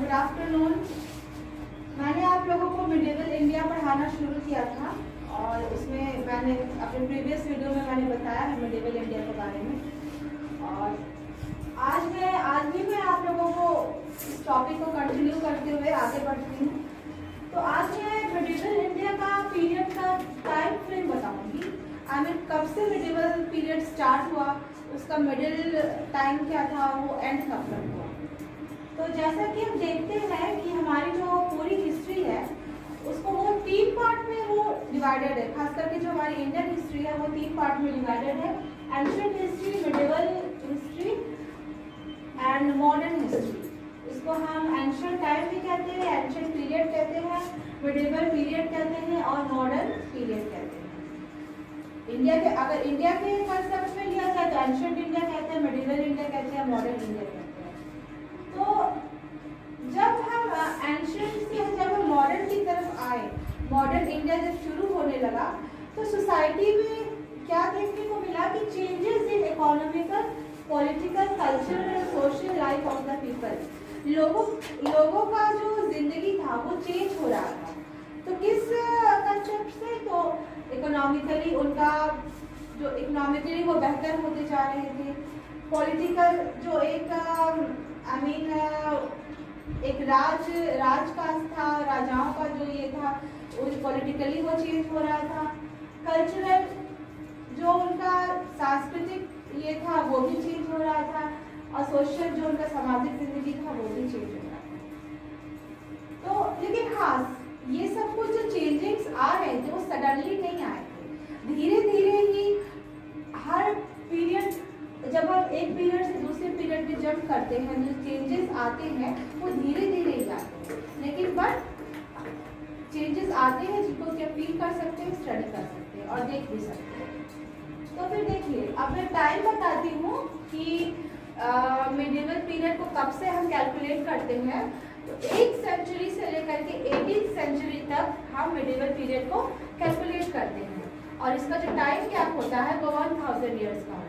Good afternoon. मैंने आप लोगों को मिडिवल इंडिया पढ़ाना शुरू किया था और उसमें मैंने अपने प्रीवियस वीडियो में मैंने बताया है मिडिवल इंडिया के बारे में। और आज भी मैं आप लोगों को इस टॉपिक को कंटिन्यू करते हुए आगे बढ़ती हूँ। तो आज मैं मिडिवल इंडिया का पीरियड का टाइम फ्रेम बताऊँगी। कब से मिडिवल पीरियड स्टार्ट हुआ, उसका मिडिल टाइम क्या था, वो एंड कब तक हुआ। तो जैसा कि हम देखते हैं कि हमारी जो पूरी हिस्ट्री है उसको वो 3 पार्ट में वो डिवाइडेड है। खास करके जो हमारी इंडियन हिस्ट्री है वो 3 पार्ट में डिवाइडेड है। Ancient history, medieval history and modern history. इसको हम एंशिएंट टाइम भी कहते हैं, एंशिएंट पीरियड कहते हैं, मिडिवल पीरियड कहते हैं और मॉडर्न पीरियड कहते हैं। अगर इंडिया के कंसेप्ट में लिया जाए तो एंशिएंट इंडिया कहते हैं, मिडिवल इंडिया कहते हैं, मॉडर्न इंडिया कहते हैं। तो जब हम मॉडर्न की तरफ आए, मॉडर्न इंडिया जब शुरू होने लगा तो सोसाइटी में क्या देखने को मिला कि changes in economical, political, cultural and social life of the people. लोगों का जो जिंदगी था वो चेंज हो रहा था। तो किस कंसेप्ट से? तो इकोनॉमिकली वो बेहतर होते जा रहे थे। पॉलिटिकल जो एक राजकाज था, राजाओं का जो ये था पॉलिटिकली वो चेंज हो रहा था। कल्चरल जो उनका सांस्कृतिक ये था वो भी चेंज हो रहा था और सोशल जो उनका सामाजिक जिंदगी था वो भी चेंज हो रहा था। तो लेकिन हाँ, ये सब कुछ जो चेंजेस आ रहे थे वो सडनली नहीं आए थे। धीरे धीरे ही हर पीरियड, जब हम एक पीरियड से दूसरे पीरियड में जंप करते हैं, जो चेंजेस आते हैं वो धीरे धीरे ही आते हैं। लेकिन बट चेंजेस आते हैं जिनको कि फील कर सकते हैं, स्टडी कर सकते हैं और देख भी सकते हैं। तो फिर देखिए, अब मैं टाइम बताती हूँ कि मिडिवल पीरियड को कब से हम कैलकुलेट करते हैं। तो 1 सेंचुरी से लेकर के 18th सेंचुरी तक हम मिडिवल पीरियड को कैलकुलेट करते हैं और इसका जो टाइम गैप होता है वो 1000 ईयर्स का होता है।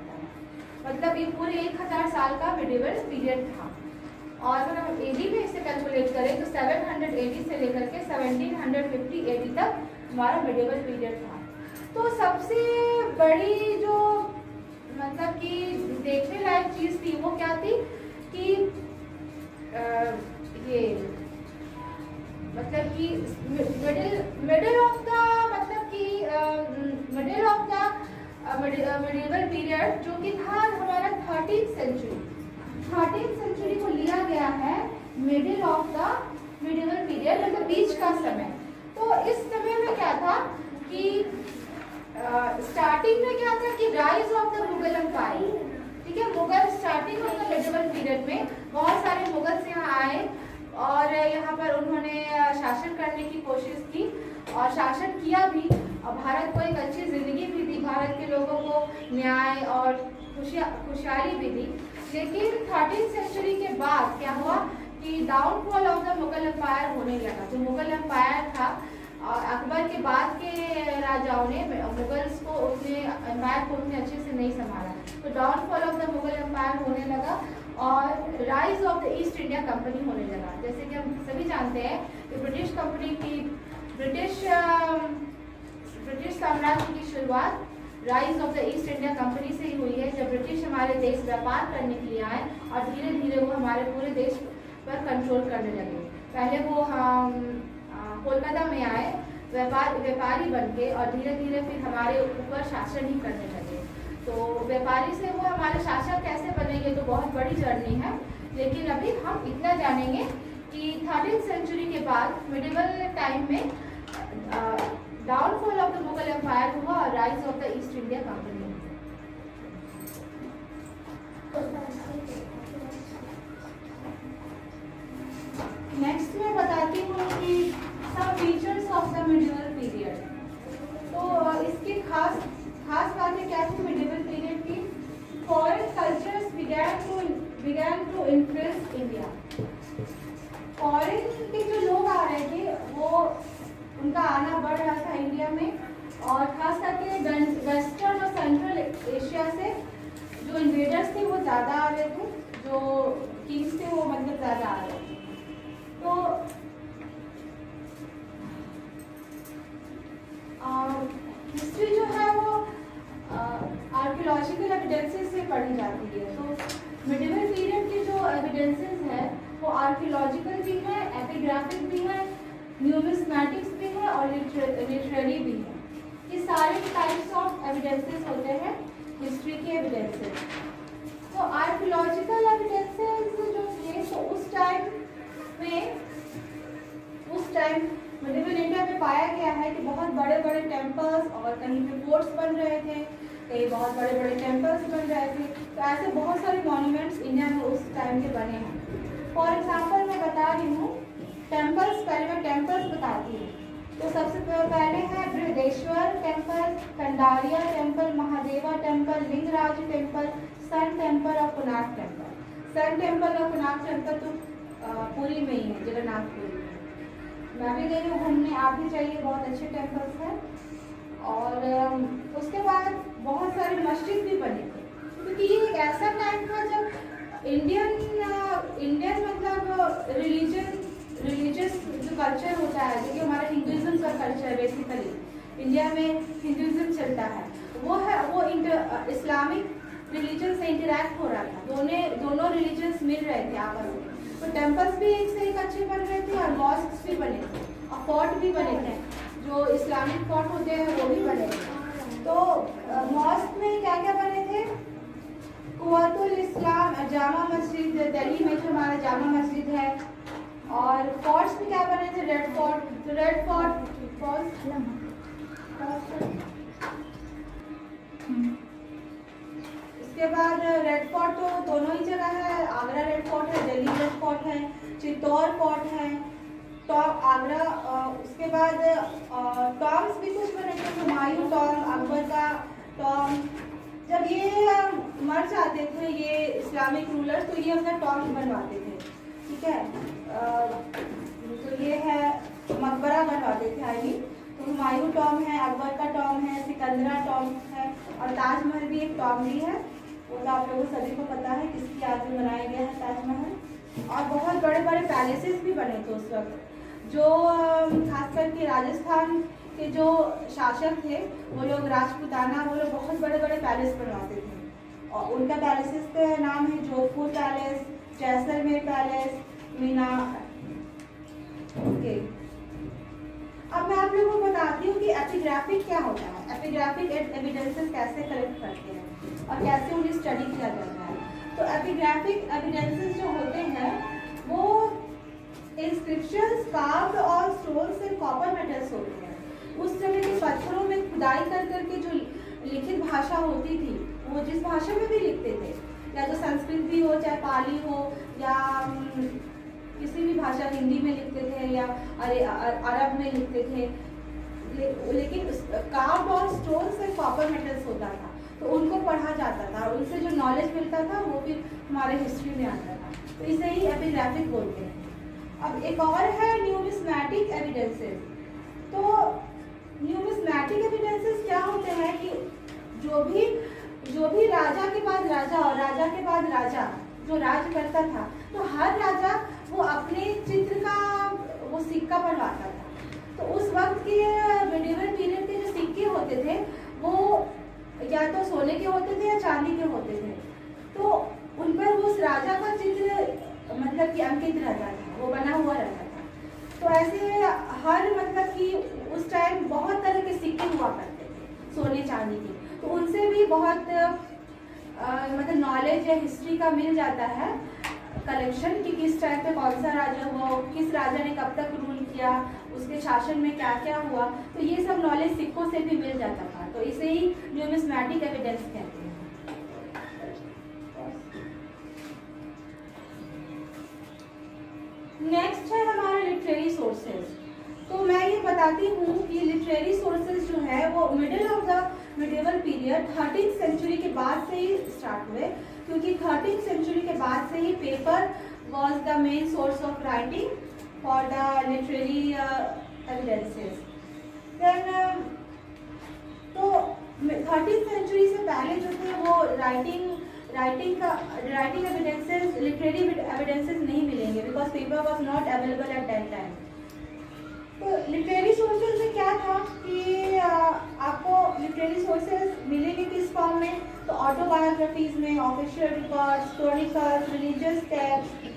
मतलब ये पूरे 1000 साल का मिडिवल पीरियड था। और अगर हम एडी में इसे कैलकुलेट करें तो 780 से लेकर के 1750 एडी तक हमारा मिडिवल पीरियड था। तो सबसे बड़ी जो मतलब कि देखने लायक चीज़ थी वो क्या थी कि ये मतलब कि middle of the medieval period जो कि था हमारा 13th सेंचुरी को लिया गया है middle of the medieval period, मतलब बीच का समय। तो इस समय में क्या था कि स्टार्टिंग में क्या था कि rise of the Mughal empire. ठीक है, Mughal starting of the medieval period में बहुत सारे मुगल्स यहाँ आए और यहाँ पर उन्होंने शासन करने की कोशिश की और शासन किया भी और भारत को एक अच्छी जिंदगी भी दी, भारत के लोगों को न्याय और खुशहाली भी दी। लेकिन 13th सेंचुरी के बाद क्या हुआ कि downfall of the Mughal empire होने लगा। जो मुगल एम्पायर था और अकबर के बाद के राजाओं ने मुगल्स को एम्पायर को उतने अच्छे से नहीं संभाला। तो downfall of the Mughal empire होने लगा और rise of the East India Company होने लगा। जैसे कि हम सभी जानते हैं कि ब्रिटिश कंपनी की ब्रिटिश साम्राज्य की शुरुआत rise of the East India company से ही हुई है, जब ब्रिटिश हमारे देश व्यापार करने के लिए आए और धीरे धीरे वो हमारे पूरे देश पर कंट्रोल करने लगे। पहले वो कोलकाता में आए व्यापारी बनके और धीरे धीरे फिर हमारे ऊपर शासन ही करने लगे। तो व्यापारी से वो हमारे शासक कैसे बनेंगे तो बहुत बड़ी जर्नी है। लेकिन अभी हम इतना जानेंगे कि 13th सेंचुरी के बाद मिडिवल टाइम में downfall of the Mughal empire हुआ और rise of the East India Company. Next मैं बताती हूँ कि some features of the medieval period। तो इसकी खास बातें क्या थी मिडिवल पीरियड की? Foreign cultures began to influence India। Foreign के जो लोग आ रहे थे वो उनका आना बढ़ रहा था इंडिया में और खास करके वेस्टर्न और सेंट्रल एशिया से जो इन्वेडर्स थे वो ज़्यादा आ रहे थे, जो किंग्स थे वो मतलब ज़्यादा आ रहे थे। तो हिस्ट्री जो है वो आर्कियोलॉजिकल एविडेंसेस से पढ़ी जाती है। तो मिडिवल पीरियड के जो एविडेंसेस है वो आर्कियोलॉजिकल भी है, एपिग्राफिक भी है, न्यूमिस्मैटिक्स भी है और लिटरेरी भी है। ये सारे टाइप्स ऑफ एविडेंसेस होते हैं हिस्ट्री के एविडेंसेस। तो आर्कियोलॉजिकल एविडेंसेस जो थे तो उस टाइम मिडिवल इंडिया में पाया गया है कि बहुत बड़े बड़े टेम्पल्स और कहीं पे फोर्ट्स बन रहे थे, कहीं बहुत बड़े बड़े टेम्पल्स बन रहे थे। तो ऐसे बहुत सारे मॉन्यूमेंट्स इंडिया में उस टाइम के बने हैं। फॉर एग्जाम्पल मैं बता रही हूँ टेम्पल्स, पहले मैं टेम्पल्स बताती हूँ। तो सबसे पहले है Brihadeeswara temple, Kandariya temple, Mahadeva temple, Lingaraj temple, sun temple और कोणार्क टेम्पल। सन टेम्पल और कोणार्क टेम्पल तो पुरी में ही है, जगन्नाथपुरी में। मैं भी गई हूँ घूमने, आप भी जाइए, बहुत अच्छे टेम्पल्स हैं। और उसके बाद बहुत सारे मस्जिद भी बने थे, क्योंकि ये एक ऐसा टाइम था जब इंडियन मतलब रिलीजियस जो कल्चर होता है, जो कि हमारा हिंदुइज्म का कल्चर है, बेसिकली इंडिया में हिंदुइज्म चलता है, वो इस्लामिक रिलीजन से इंटरेक्ट हो रहा था। दोनों रिलीजन्स मिल रहे थे आपस में। तो टेम्पल्स भी एक से एक अच्छे बन रहे थे और मॉस्क्स भी बने थे और फोर्ट भी बने थे, जो इस्लामिक फोर्ट होते हैं वो भी बने थे। तो मॉस्क में क्या क्या बने थे? कुव्वतुल इस्लाम जामा मस्जिद, दिल्ली में जो हमारा जामा मस्जिद है। और फोर्ट्स में क्या बने थे? Red fort. तो रेड फोर्ट इसके बाद रेड फोर्ट तो दोनों ही जगह है, आगरा रेड फोर्ट है, दिल्ली रेड फोर्ट है, चित्तौड़ फोर्ट है, टॉम आगरा। उसके बाद टॉम्स भी कुछ बने थे, हुमायूं टॉम, अकबर का टॉम। जब ये मर जाते थे ये इस्लामिक रूलर्स, तो ये अपना टॉम बनवाते थे, ठीक है। तो ये है मकबरा बनवाते थे आई। तो हुमायूं टॉम है, अकबर का टॉम है, सिकंदरा टॉम है और ताजमहल भी एक टॉम भी है। वो तो आप लोगों सभी को पता है किसकी याद में बनाया गया है ताजमहल। और बहुत बड़े बड़े पैलेसेस भी बने थे उस वक्त, जो खास करके राजस्थान के जो शासक थे वो लोग राजपूताना, वो लोग बहुत बड़े बड़े पैलेस बनवाते थे। और उनका पैलेसेस का नाम है Jodhpur palace, Jaisalmer palace, Meena. Okay, अब मैं आप लोगों को बताती हूँ कि एपिग्राफिक क्या होता है, एपिग्राफिक एविडेंसेस कैसे कलेक्ट करते हैं और कैसे उन्हें स्टडी किया जाता है। तो एपिग्राफिक एविडेंसेस जो होते हैं वो इंस्क्रिप्शंस, कार्व्ड और स्टोन्स एंड कॉपर मेटल्स होते हैं। उस समय के पत्थरों में खुदाई कर करके जो लिखित भाषा होती थी, वो जिस भाषा में भी लिखते थे, या तो संस्कृत भी हो, चाहे पाली हो, या किसी भी भाषा, हिंदी में लिखते थे या अरब में लिखते थे, लेकिन कार्व्ड और स्टोन्स एंड कॉपर मेटल्स होता था, तो उनको पढ़ा जाता था और उनसे जो नॉलेज मिलता था वो फिर हमारे हिस्ट्री में आता था। तो इसे ही एपिग्राफिक बोलते हैं। अब एक और है न्यूमिस्मैटिक एविडेंसेस। तो न्यूमिस्मैटिक एविडेंसेस क्या होते हैं कि जो भी राजा के बाद राजा और राजा के बाद राजा जो राज करता था, तो हर राजा वो अपने चित्र का वो सिक्का बनवाता था। तो उस वक्त के मिडिवल पीरियड के जो सिक्के होते थे वो या तो सोने के होते थे या चांदी के होते थे। तो उन पर उस राजा का चित्र मतलब कि अंकित रहता था, वो बना हुआ रहता था। तो ऐसे हर मतलब कि उस टाइम बहुत तरह के सिक्के हुआ करते थे सोने चांदी के, तो उनसे भी बहुत मतलब नॉलेज या हिस्ट्री का मिल जाता है कलेक्शन कि किस टाइम पे कौन सा राजा हुआ, किस राजा ने कब तक रूल किया, उसके शासन में क्या क्या हुआ। तो ये सब नॉलेज सिक्कों से भी मिल जाता था। तो इसे ही न्यूमिस्मैटिक एविडेंस कहते हैं। नेक्स्ट है हमारे लिटरेरी सोर्सेज। तो मैं ये बताती हूँ कि लिटरेरी सोर्सेज जो है वो middle of the medieval period 13th century के बाद से ही स्टार्ट हुए, क्योंकि 13th सेंचुरी के बाद से ही paper was the main source of writing for the literary evidences. Then तो 13th सेंचुरी से पहले जो थे वो writing writing evidences, literary evidences नहीं मिलेंगे because paper was not available at that time. तो लिटरेरी सोर्सेज में क्या था कि आपको लिटरेरी सोर्सेज मिलेंगे किस फॉर्म में, तो ऑटोबायोग्राफीज में, official records, chronicles, religious text,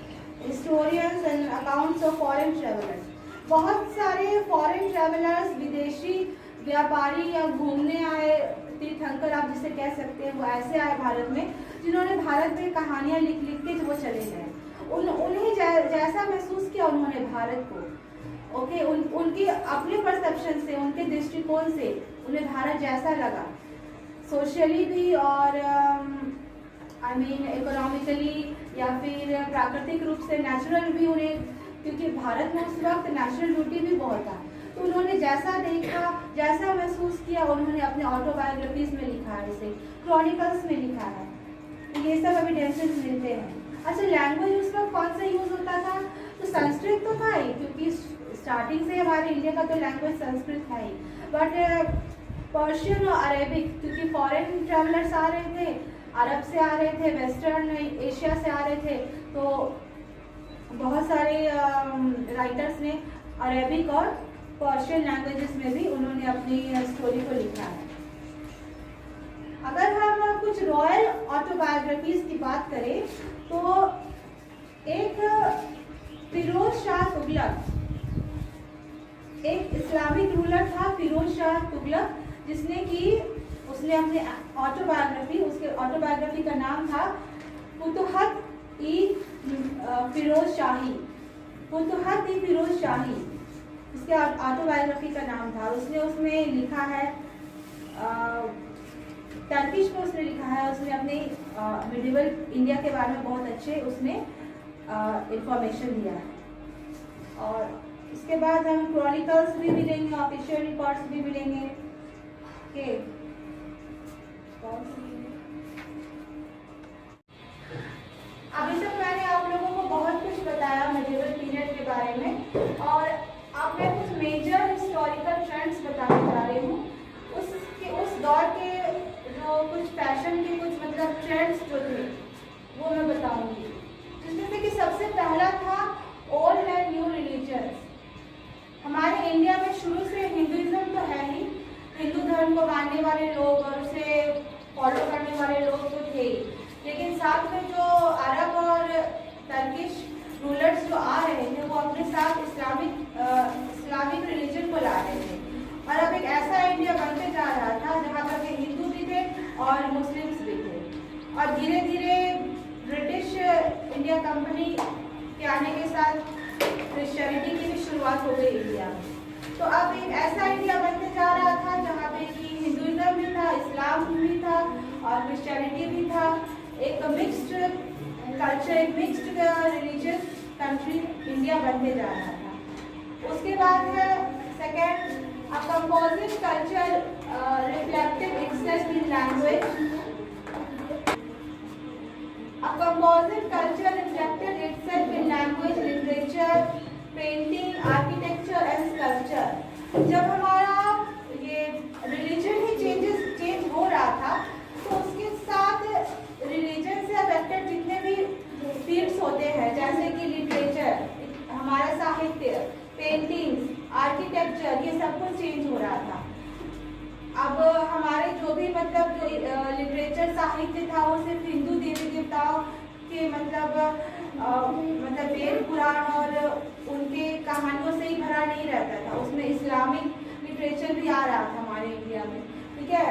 historians and accounts of foreign travellers. बहुत सारे फॉरेन ट्रेवलर्स, विदेशी व्यापारी या घूमने आए तीर्थंकर आप जिसे कह सकते हैं, वो ऐसे आए भारत में जिन्होंने भारत में कहानियाँ लिख के वो चले गए। उन्हें जैसा महसूस किया उन्होंने भारत को, ओके, उनकी अपने परसेप्शन से, उनके दृष्टिकोण से उन्हें भारत जैसा लगा, सोशली भी और आई मीन इकोनॉमिकली या फिर प्राकृतिक रूप से नेचुरल भी उन्हें, क्योंकि भारत में उस वक्त नेचुरल ब्यूटी भी बहुत था। तो उन्होंने जैसा देखा, जैसा महसूस किया, उन्होंने अपने ऑटोबायोग्राफीज में लिखा है, इसे क्रॉनिकल्स में लिखा है। तो ये सब एविडेंसेस मिलते हैं। अच्छा, लैंग्वेज उस वक्त कौन सा यूज होता था? तो संस्कृत तो था ही, क्योंकि स्टार्टिंग से हमारे इंडिया का तो लैंग्वेज संस्कृत था ही, बट पर्शियन और अरेबिक, क्योंकि फॉरेन ट्रैवलर्स आ रहे थे, अरब से आ रहे थे, वेस्टर्न एशिया से आ रहे थे, तो बहुत सारे राइटर्स ने अरेबिक और पर्शियन लैंग्वेजेस में भी उन्होंने अपनी स्टोरी को लिखा है। अगर हम कुछ रॉयल ऑटोबायोग्राफीज की बात करें तो एक फिरोज शाह तुगलक, एक इस्लामिक रूलर था फिरोज शाह तुगलक, जिसने की उसने अपने ऑटोबायोग्राफी, उसके ऑटोबायोग्राफी का नाम था फिरोज शाही, फुतुहत ई फिरोज शाही, उसके ऑटोबायोग्राफी का नाम था। उसने उसमें लिखा है, टर्किश में उसने लिखा है, उसने अपने मिडिवल इंडिया के बारे में बहुत अच्छे उसने इंफॉर्मेशन दिया है। और इसके बाद हम क्रॉनिकल्स भी मिलेंगे, ऑफिशियल रिकॉर्ड्स भी मिलेंगे। ओके, अभी तक मैंने आप लोगों को बहुत कुछ बताया मिडिवल पीरियड के बारे में, और अब मैं कुछ मेजर हिस्टोरिकल ट्रेंड्स बताने जा रही हूँ। उस दौर के जो कुछ फैशन के कुछ मतलब ट्रेंड्स जो थे वो मैं बताऊंगी, जिसमें से कि सबसे पहला था ओल्ड एंड न्यू रिलीजन्स। हमारे इंडिया में शुरू से हिंदुइज्म तो है ही, हिंदू धर्म को मानने वाले लोग और उसे फॉलो करने वाले लोग तो थे, लेकिन साथ में जो अरब और टर्किश रूलर्स जो आ रहे थे वो अपने साथ इस्लामिक रिलीजन को ला रहे थे। और अब एक ऐसा इंडिया बनते जा रहा था जहाँ पर हिंदू भी थे और मुस्लिम्स भी थे, और धीरे धीरे ब्रिटिश इंडिया कंपनी के आने के साथ क्रिश्चियनिटी की भी शुरुआत हो गई इंडिया में। तो अब एक ऐसा इंडिया बनते जा रहा था जहाँ पे कि हिंदुइज्म भी था, इस्लाम भी था और क्रिश्चियनिटी भी था, एक मिक्स्ड कल्चर, एक मिक्स्ड रिलीजियस कंट्री इंडिया बनते जा रहा था। उसके बाद है second, a composite culture reflected itself in language. A composite culture reflected itself in language, literature, painting, architecture and sculpture. जब हमारा ये रिलीजन ही चेंज हो रहा था, तो उसके साथ रिलीजन से अफेक्टेड जितने भी फील्ड्स होते हैं, जैसे कि लिटरेचर, हमारा साहित्य, पेंटिंग्स, आर्किटेक्चर, ये सब कुछ चेंज हो रहा था। अब हमारे जो भी मतलब जो लिटरेचर साहित्य था वो सिर्फ हिंदू देवी देवताओं के मतलब वेद पुराण और उनके कहानियों से ही भरा नहीं रहता था, उसमें इस्लामिक लिटरेचर भी आ रहा था हमारे इंडिया में, ठीक है।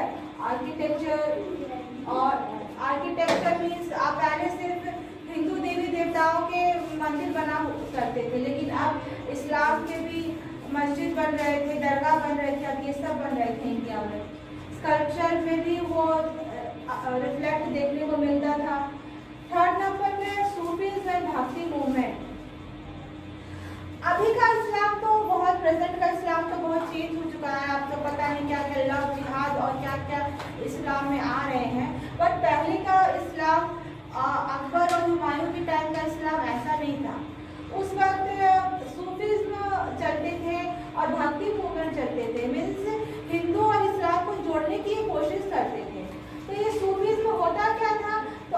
आर्किटेक्चर मीन्स आप पहले सिर्फ हिंदू देवी देवताओं के मंदिर बना करते थे, लेकिन अब इस्लाम के भी मस्जिद बन रहे थे, दरगाह बन रहे थे, अब ये सब बन रहे थे इंडिया में। स्कल्पचर में भी वो रिफ्लेक्ट देखने को मिलता था। थर्ड नंबर में सूफीज़ एंड भक्ति मूवमेंट। अभी का इस्लाम तो बहुत, प्रेजेंट का इस्लाम तो बहुत चेंज हो चुका है, आपको पता है क्या क्या लव जिहाद और क्या क्या इस्लाम में आ रहे हैं, बट पहले का इस्लाम, अकबर और हुमायूं के टाइम का इस्लाम ऐसा नहीं था। उस वक्त सूफीज्म चलते थे और भक्ति मूवमेंट चलते थे, मीन्स हिंदू और इस्लाम को जोड़ने की कोशिश करते थे। तो ये सूफीज्म होता क्या था, तो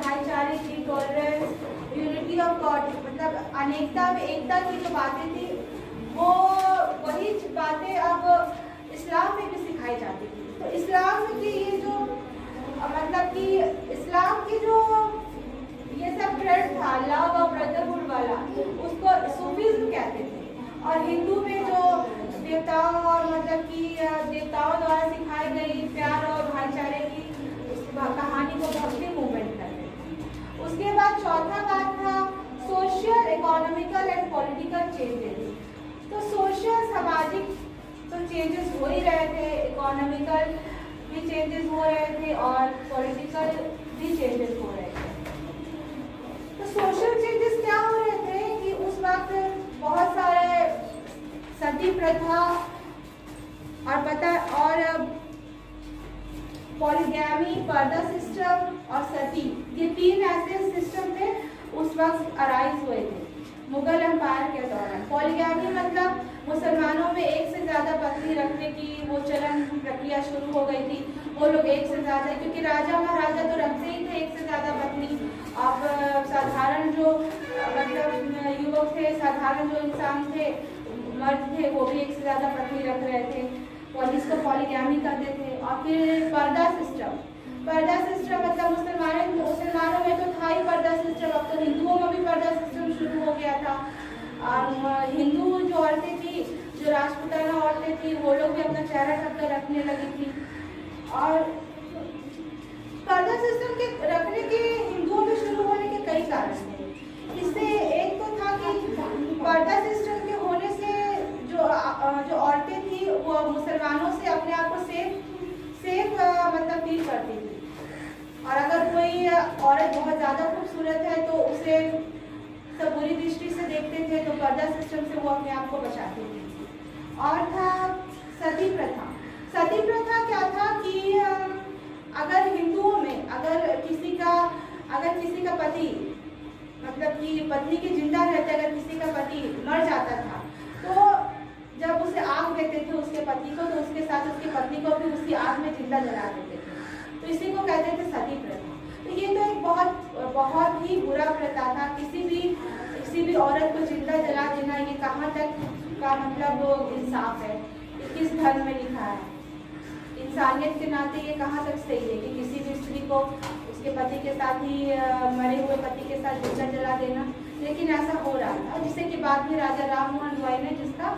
भाईचारे की, टॉलरेंस, यूनिटी ऑफ गॉड, मतलब अनेकता में एकता की जो बातें थी वो वही बातें अब इस्लाम में भी सिखाई जाती थी। तो इस्लाम की ये जो मतलब कि इस्लाम की जो ये सब ट्रेंड था लव और ब्रदरहुड वाला, उसको सूफीज्म कहते थे। और हिंदू में जो देवताओं और मतलब कि देवताओं द्वारा सिखाई गई प्यार और भाईचारे की कहानी को भक्ति मूवमेंट करते थे। उसके बाद चौथा बात था social, economical and political changes. तो सोशल, सामाजिक तो चेंजेस हो ही रहे थे, इकोनॉमिकल भी चेंजेस हो रहे थे और पॉलिटिकल भी चेंजेस हो रहे थे। तो सोशल चेंजेस क्या हो रहे थे कि उस वक्त बहुत सारे सती प्रथा और पॉलीगैमी, पर्दा सिस्टम और सती, ये 3 ऐसे सिस्टम थे उस वक्त अराइज हुए थे मुगल एम्पायर के दौरान। पॉलीगैमी मतलब मुसलमानों में एक से ज़्यादा पत्नी रखने की वो चलन प्रक्रिया शुरू हो गई थी। वो लोग एक से ज़्यादा, क्योंकि राजा महाराजा तो रखते ही थे एक से ज़्यादा पत्नी। अब साधारण जो मतलब युवक थे, साधारण जो इंसान थे, मर्द थे, वो भी एक से ज़्यादा पत्नी रख रहे थे, इसको पॉलीगैमी करते थे। और फिर पर्दा सिस्टम मतलब मुसलमानों में तो था ही पर्दा सिस्टम, अब तो हिंदुओं में भी पर्दा सिस्टम शुरू हो गया था। हिंदू जो औरतें थी, जो राजपूताना औरतें थी, वो लोग भी अपना चेहरा ढक कर रखने लगी थी। और पर्दा सिस्टम के रखने के हिंदुओं में शुरू होने के कई कारण थे। इससे एक तो था कि पर्दा सिस्टम के होने से जो औरतें थी वो मुसलमानों से अपने आप को सेफ मतलब फील करती थी। और अगर कोई औरत बहुत ज़्यादा खूबसूरत है तो उसे सब बुरी दृष्टि से देखते थे, तो पर्दा सिस्टम से वो अपने आप को बचाती थी। और था सती प्रथा। सती प्रथा क्या था कि अगर हिंदुओं में अगर किसी का पति मतलब कि पत्नी के जिंदा रहते अगर किसी का पति मर जाता था, तो जब उसे आग देते थे उसके पति को, तो उसके साथ उसकी पत्नी को भी उसी आग में जिंदा जला देते थे। तो इसी को कहते थे सती प्रथा। तो ये तो एक बहुत ही बुरा प्रथा था। किसी भी औरत को जिंदा जला देना, ये कहाँ तक का मतलब इंसाफ है, किस धर्म में लिखा है? इंसानियत के नाते ये कहाँ तक सही है कि किसी भी स्त्री को उसके पति के साथ ही मरे हुए पति के साथ जिंदा जला देना? लेकिन ऐसा हो रहा था, जिससे कि बाद में राजा राम मोहन रॉय ने जिसका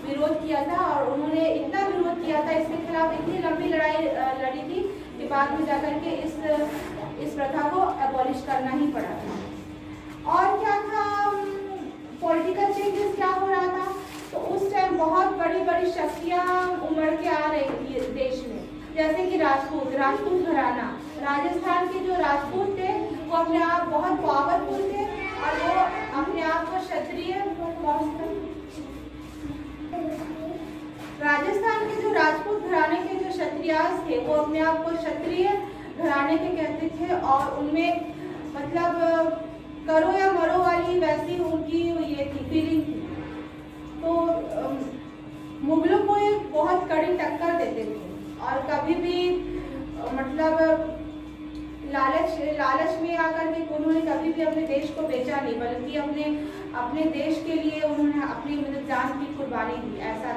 विरोध किया था, और उन्होंने इतना विरोध किया था, इसके खिलाफ इतनी लंबी लड़ाई लड़ी थी कि बाद में जाकर के इस प्रथा को एबॉलिश करना ही पड़ा था। और क्या था, पॉलिटिकल चेंजेस क्या हो रहा था? तो उस टाइम बहुत बड़ी शक्तियाँ उमड़ के आ रही थी देश में, जैसे कि राजपूत घराना। राजस्थान के जो राजपूत थे वो अपने आप बहुत पावरफुल थे और वो अपने आप को क्षत्रिय, राजस्थान के जो राजपूत घराने के जो क्षत्रियास थे वो अपने आप को क्षत्रिय घराने के कहते थे, और उनमें मतलब करो या मरो वाली वैसी उनकी ये थी, फीलिंग थी। तो मुगलों को एक बहुत कड़ी टक्कर देते थे और कभी भी मतलब लालच में आकर के उन्होंने कभी भी अपने देश को बेचा नहीं, बल्कि अपने देश के लिए उन्होंने अपनी मतलब जान की कुर्बानी दी। ऐसा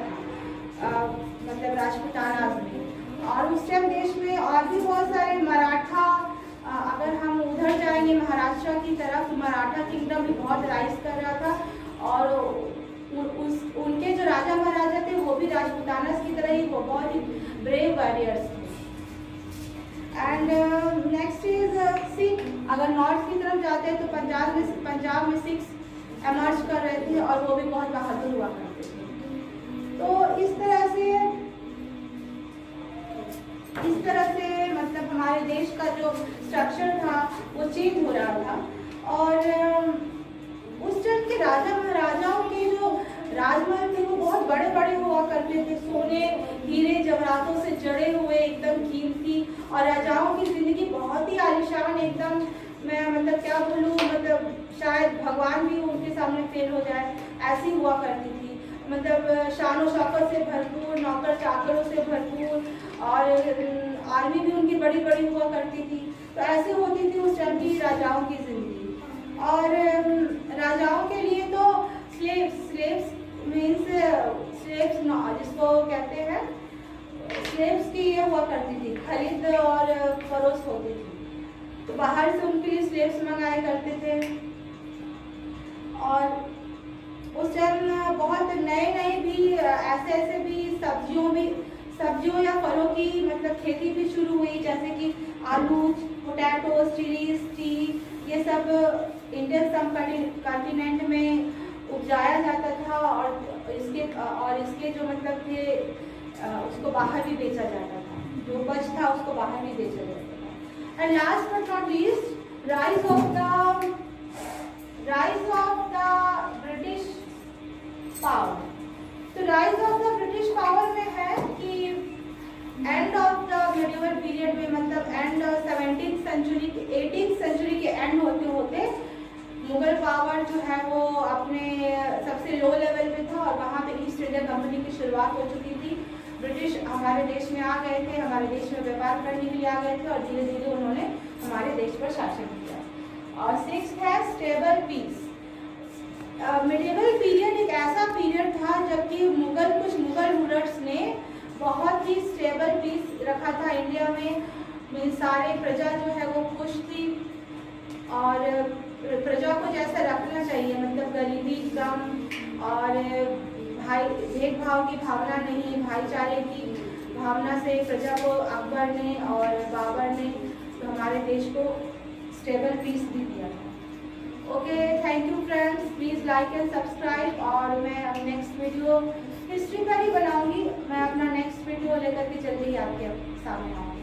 था मतलब राजपूताना में। और उस टाइम देश में और भी बहुत सारे मराठा, अगर हम उधर जाएंगे महाराष्ट्र की तरफ, मराठा किंगडम भी बहुत राइज कर रहा था, और उनके जो राजा महाराजा थे वो भी राजपूताना की तरह ही वो बहुत ही ब्रेव वॉरियर्स थे। And next is Sikh. अगर नॉर्थ की तरफ जाते हैं तो पंजाब में सिख्स एमर्ज कर रहे थे और वो भी बहुत बहादुर हुआ करते थे। तो इस तरह से मतलब हमारे देश का जो स्ट्रक्चर था वो चेंज हो रहा था। और उस टाइम के राजा महाराजाओं के जो राजमहल थे वो बहुत बड़े बड़े हुआ करते थे, सोने हीरे जवाहरातों से जड़े हुए, एकदम कीमती। और राजाओं की जिंदगी बहुत ही आलीशान, एकदम मैं मतलब क्या बोलूँ, मतलब शायद भगवान भी उनके सामने फेल हो जाए, ऐसी हुआ करती थी। मतलब शान शौकत से भरपूर, नौकर चाकरों से भरपूर, और आर्मी भी उनकी बड़ी बड़ी हुआ करती थी। तो ऐसे होती थी उस टाइम की राजाओं की जिंदगी। और राजाओं के लिए तो स्लेव्स मीन्स स्लेव्स जिसको कहते हैं स्लेव्स की ये हुआ करती थी, खरीद और फरोख्त होती थी। तो बाहर से उनके लिए स्लेव्स मंगाए करते थे। और उस टाइम बहुत नए भी ऐसे भी सब्जियों या फलों की मतलब खेती भी शुरू हुई, जैसे कि आलू, पोटैटोज, चिलीज, टी, ये सब इंडियन सब कॉन्टिनेंट में उपजाया जाता था। और इसके जो मतलब थे उसको बाहर भी बेचा जाता था, जो बच था उसको बाहर भी बेचा जाता था। And last but not least, rise of the British power. तो rise of the British power में है कि end of the medieval period में, मतलब end 17th century 18th century के एंड होते होते मुगल पावर जो है वो अपने सबसे लो लेवल पे था और वहाँ पे ईस्ट इंडिया कंपनी की शुरुआत हो चुकी थी। ब्रिटिश हमारे देश में आ गए थे, हमारे देश में व्यापार करने के लिए आ गए थे और धीरे धीरे उन्होंने हमारे देश पर शासन किया। और 6th है स्टेबल पीस। मिडिवल पीरियड एक ऐसा पीरियड था जबकि कुछ मुगल रूलर्स ने बहुत ही स्टेबल पीस रखा था इंडिया में। सारे प्रजा जो है वो खुश थी और प्रजा को जैसा रखना चाहिए, मतलब गरीबी कम और भेदभाव की भावना नहीं, भाईचारे की भावना से प्रजा को अकबर ने और बाबर ने तो हमारे देश को स्टेबल पीस भी दिया था। Okay, thank you friends, please like and subscribe. और मैं अब नेक्स्ट वीडियो हिस्ट्री पर ही बनाऊंगी। मैं अपना नेक्स्ट वीडियो लेकर के जल्दी ही आपके सामने आऊँगी।